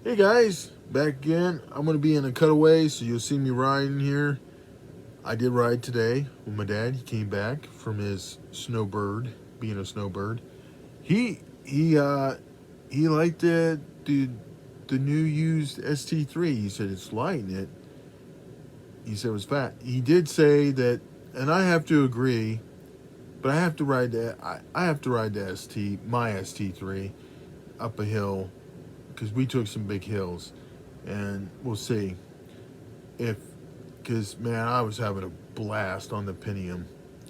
Hey guys, back again. I'm going to be in a cutaway, so you'll see me riding here. I did ride today with my dad. He came back from his snowbird, being a snowbird. He he uh he liked the new used ST3. He said it's light and he said it was fat. He did say that, and I have to agree, but I have to ride that. I have to ride the my ST3 up a hill because we took some big hills, and we'll see if, because man, I was having a blast on the Pentium.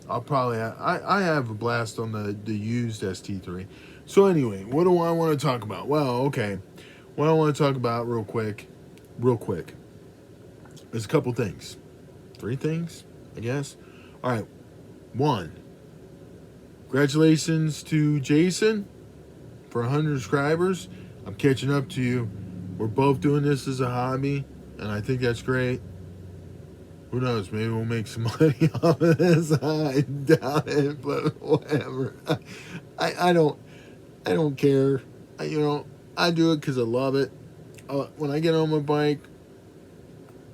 I have a blast on the used ST3. So anyway, what do I want to talk about? Well, okay, what I want to talk about real quick, is a couple things, three things, I guess. All right, one, congratulations to Jason for 100 subscribers. I'm catching up to you. We're both doing this as a hobby, and I think that's great. Who knows? Maybe we'll make some money off of this. I doubt it, but whatever. I don't care. I do it because I love it. When I get on my bike,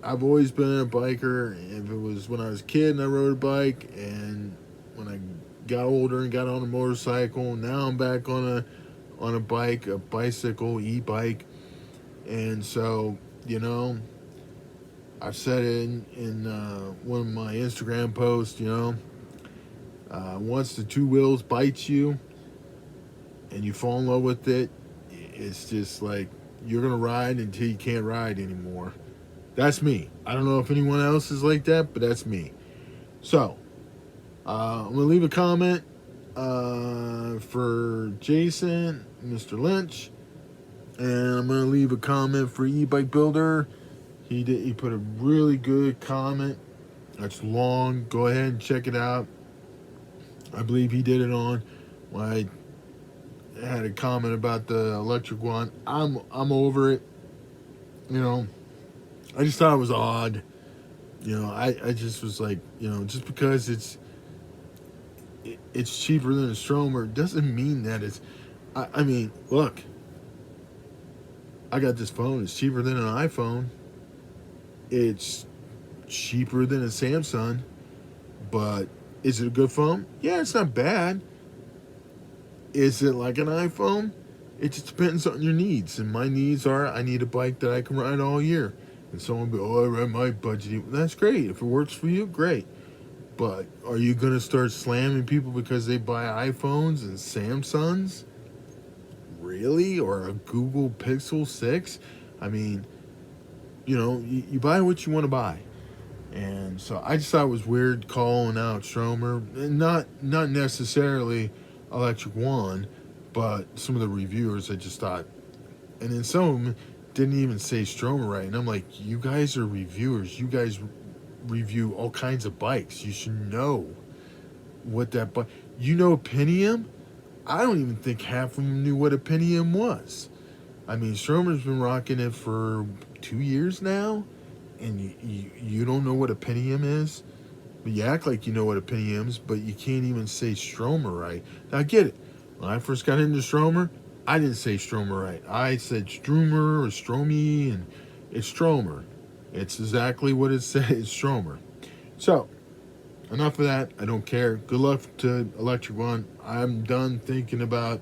I've always been a biker. If it was when I was a kid and I rode a bike, and when I got older and got on a motorcycle, now I'm back on a bike, a bicycle, e-bike, and so I've said it in one of my Instagram posts. Once the two wheels bites you and you fall in love with it, it's just like you're gonna ride until you can't ride anymore. That's me. I don't know if anyone else is like that, but that's me. So I'm gonna leave a comment for Jason, Mr. Lynch, and I'm gonna leave a comment for E-Bike Builder. He put a really good comment. That's long. Go ahead and check it out. I believe he did it on when I had a comment about the electric one. I'm over it. You know, I just thought it was odd. I just was like, just because it's cheaper than a Stromer doesn't mean that it's. I mean, look, I got this phone. It's cheaper than an iPhone. It's cheaper than a Samsung, but is it a good phone? Yeah, it's not bad. Is it like an iPhone? It just depends on your needs. And my needs are I need a bike that I can ride all year. And someone will be, oh, I ride my budget. That's great. If it works for you, great. But are you going to start slamming people because they buy iPhones and Samsungs? Really? Or a Google Pixel 6? I mean, you buy what you want to buy. And so I just thought it was weird calling out Stromer. And not necessarily Electric One, but some of the reviewers I just thought. And then some of them didn't even say Stromer right. And I'm like, you guys are reviewers. You guys review all kinds of bikes. You should know what that bike. Pentium? I don't even think half of them knew what a Pentium was. I mean, Stromer's been rocking it for 2 years now, and you don't know what a Pentium is? But you act like you know what a Pentium is, but you can't even say Stromer right. Now, I get it. When I first got into Stromer, I didn't say Stromer right. I said Stroomer or Stromy, and it's Stromer. It's exactly what it says. It's Stromer. So, enough of that. I don't care. Good luck to Electric One. I'm done thinking about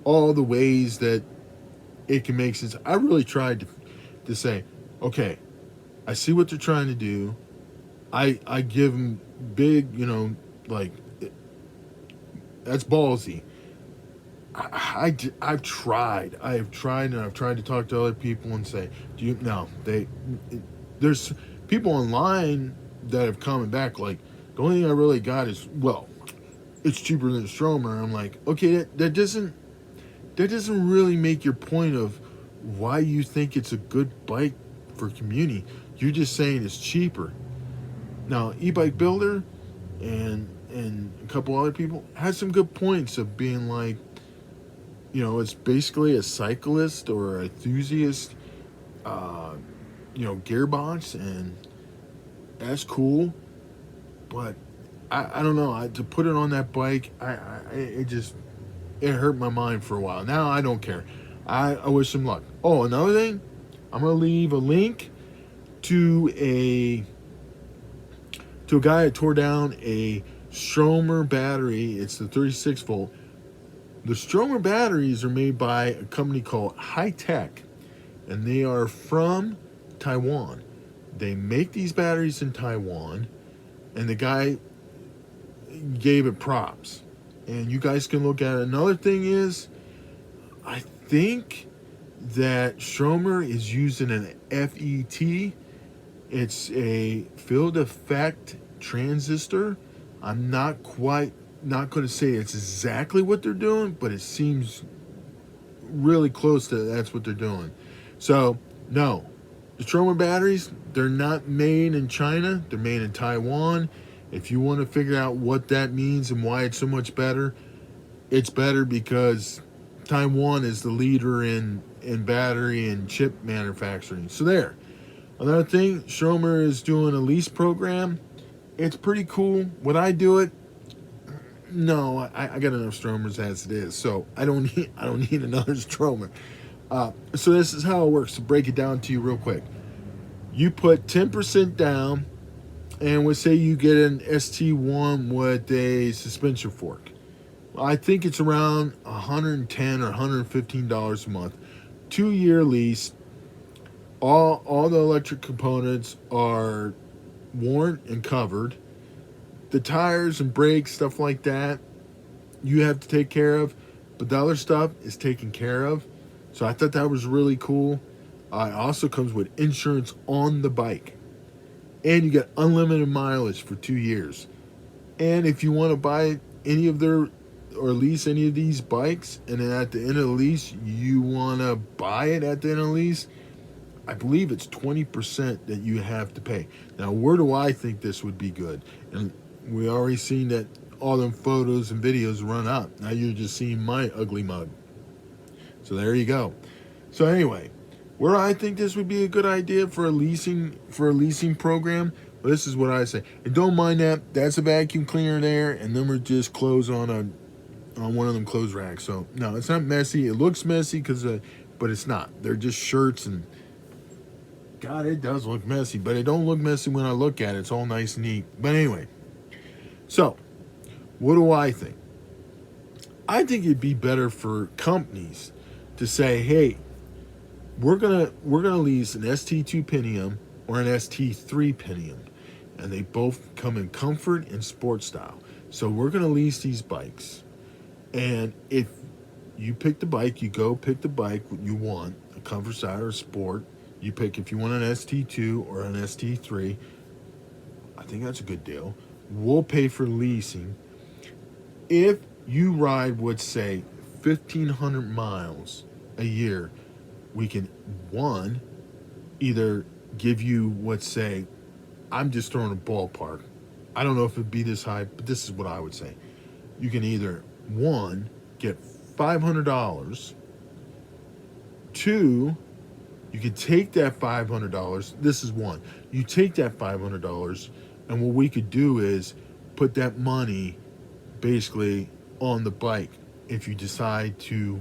all the ways that it can make sense. I really tried to say, okay, I see what they're trying to do. I give them big, like, that's ballsy. I've tried. And I've tried to talk to other people and say, do you, no, there's people online that have come back like, the only thing I really got is, well, it's cheaper than a Stromer. I'm like, okay, that doesn't really make your point of why you think it's a good bike for community. You're just saying it's cheaper. Now, E-Bike Builder and a couple other people had some good points of being like, it's basically a cyclist or enthusiast, uh, gearbox, and that's cool. But I don't know. To put it on that bike, it hurt my mind for a while. Now I don't care. I wish him luck. Oh, another thing, I'm gonna leave a link to a guy that tore down a STROMER battery. It's the 36 volt. The STROMER batteries are made by a company called High Tech, and they are from Taiwan. They make these batteries in Taiwan, and the guy gave it props. And you guys can look at it. Another thing is, I think that STROMER is using an FET. It's a field effect transistor. I'm not going to say it's exactly what they're doing, but it seems really close to that's what they're doing. So, no, the STROMER batteries, they're not made in China. They're made in Taiwan. If you want to figure out what that means and why it's so much better, it's better because Taiwan is the leader in battery and chip manufacturing. So there. Another thing, STROMER is doing a lease program. It's pretty cool. Would I do it? No, I got enough STROMERs as it is, so I don't need another STROMER. So this is how it works. To break it down to you real quick, you put 10% down, and we'll say you get an ST1 with a suspension fork. I think it's around $110 or $115 a month. 2-year lease. All the electric components are warranted and covered. The tires and brakes, stuff like that, you have to take care of, but the other stuff is taken care of. So I thought that was really cool. It also comes with insurance on the bike, and you get unlimited mileage for 2 years. And if you want to buy any of their or lease any of these bikes, and then at the end of the lease you want to buy it at the end of the lease, I believe it's 20% that you have to pay. Now, where do I think this would be good? And we already seen that all them photos and videos run up. Now you're just seeing my ugly mug. So there you go. So anyway, where I think this would be a good idea for a leasing program, well, this is what I say. And don't mind that. That's a vacuum cleaner there, and then we're just clothes on one of them clothes racks. So no, it's not messy. It looks messy but it's not. They're just shirts, and God, it does look messy, but it don't look messy when I look at it. It's all nice and neat. But anyway, so what do I think? I think it'd be better for companies to say, hey, we're gonna lease an ST2 Pentium or an ST3 Pentium, and they both come in comfort and sport style. So we're gonna lease these bikes, and if you pick the bike, you go pick the bike you want, a comfort style or a sport. You pick if you want an ST2 or an ST3. I think that's a good deal. We'll pay for leasing. If you ride, would say, 1,500 miles a year, we can, one, either give you, let's say, I'm just throwing a ballpark. I don't know if it'd be this high, but this is what I would say. You can either, one, get $500. Two, you could take that $500. This is one. You take that $500, and what we could do is put that money basically on the bike if you decide to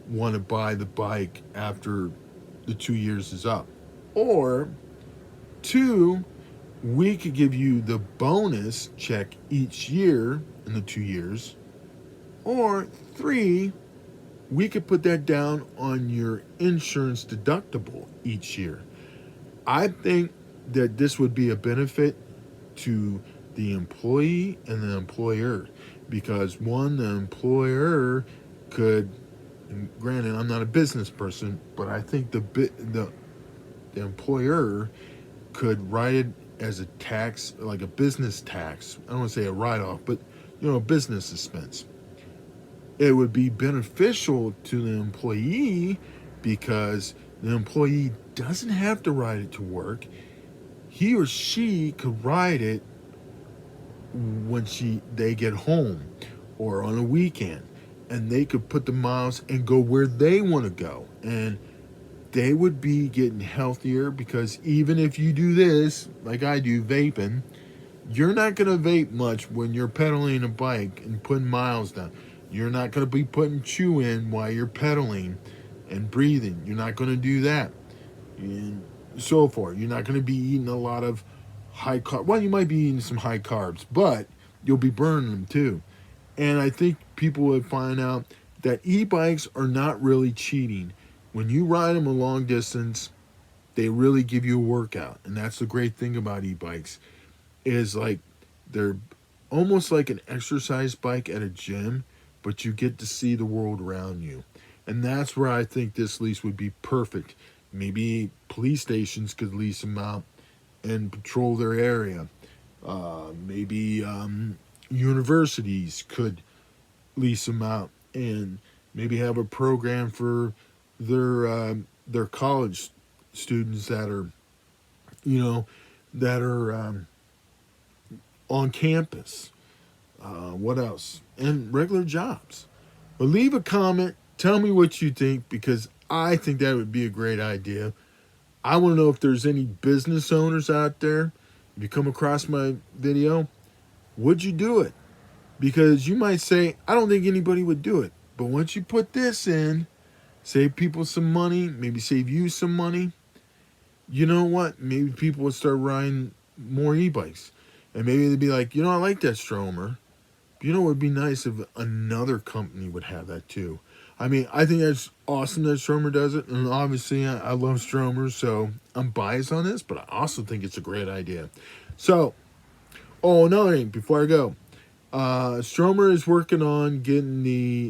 want to buy the bike after the 2 years is up. Or two, we could give you the bonus check each year in the 2 years. Or three, we could put that down on your insurance deductible each year. I think that this would be a benefit to the employee and the employer, because one, the employer could, and granted, I'm not a business person, but I think the employer could write it as a tax, like a business tax. I don't want to say a write-off, but a business expense. It would be beneficial to the employee because the employee doesn't have to ride it to work. He or she could ride it when they get home or on a weekend, and they could put the miles and go where they want to go, and they would be getting healthier, because even if you do this like I do, vaping, you're not going to vape much when you're pedaling a bike and putting miles down. You're not going to be putting chew in while you're pedaling. and breathing. You're not going to do that. And so forth. You're not going to be eating a lot of high carb. Well, you might be eating some high carbs, but you'll be burning them too. And I think people would find out that e-bikes are not really cheating. When you ride them a long distance, they really give you a workout. And that's the great thing about e-bikes is like they're almost like an exercise bike at a gym, but you get to see the world around you. And that's where I think this lease would be perfect. Maybe police stations could lease them out and patrol their area. Maybe universities could lease them out and maybe have a program for their college students that are, you know, that are on campus. What else? And regular jobs. But leave a comment. Tell me what you think because I think that would be a great idea. I want to know if there's any business owners out there. If you come across my video, would you do it? Because you might say, I don't think anybody would do it. But once you put this in, save people some money, maybe save you some money, you know what? Maybe people would start riding more e-bikes. And maybe they'd be like, you know, I like that Stromer. But you know what would be nice if another company would have that too. I mean, I think that's awesome that Stromer does it. And obviously, I love Stromers, so I'm biased on this. But I also think it's a great idea. So, another thing before I go. Stromer is working on getting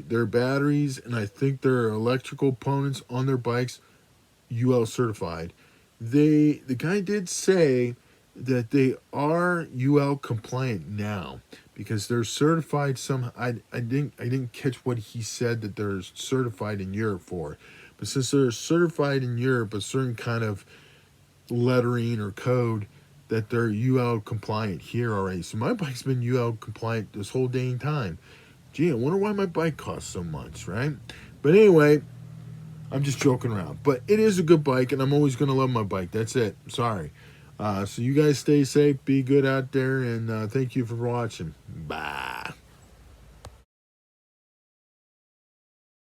their batteries and I think their electrical components on their bikes UL certified. The guy did say that they are UL compliant now because they're certified some. I didn't catch what he said that they're certified in Europe for, but since they're certified in Europe, a certain kind of lettering or code that they're UL compliant here already. So my bike's been UL compliant this whole dang time. Gee, I wonder why my bike costs so much, right? But anyway, I'm just joking around. But it is a good bike, and I'm always going to love my bike. That's it. Sorry. So you guys stay safe, be good out there, and thank you for watching. Bye.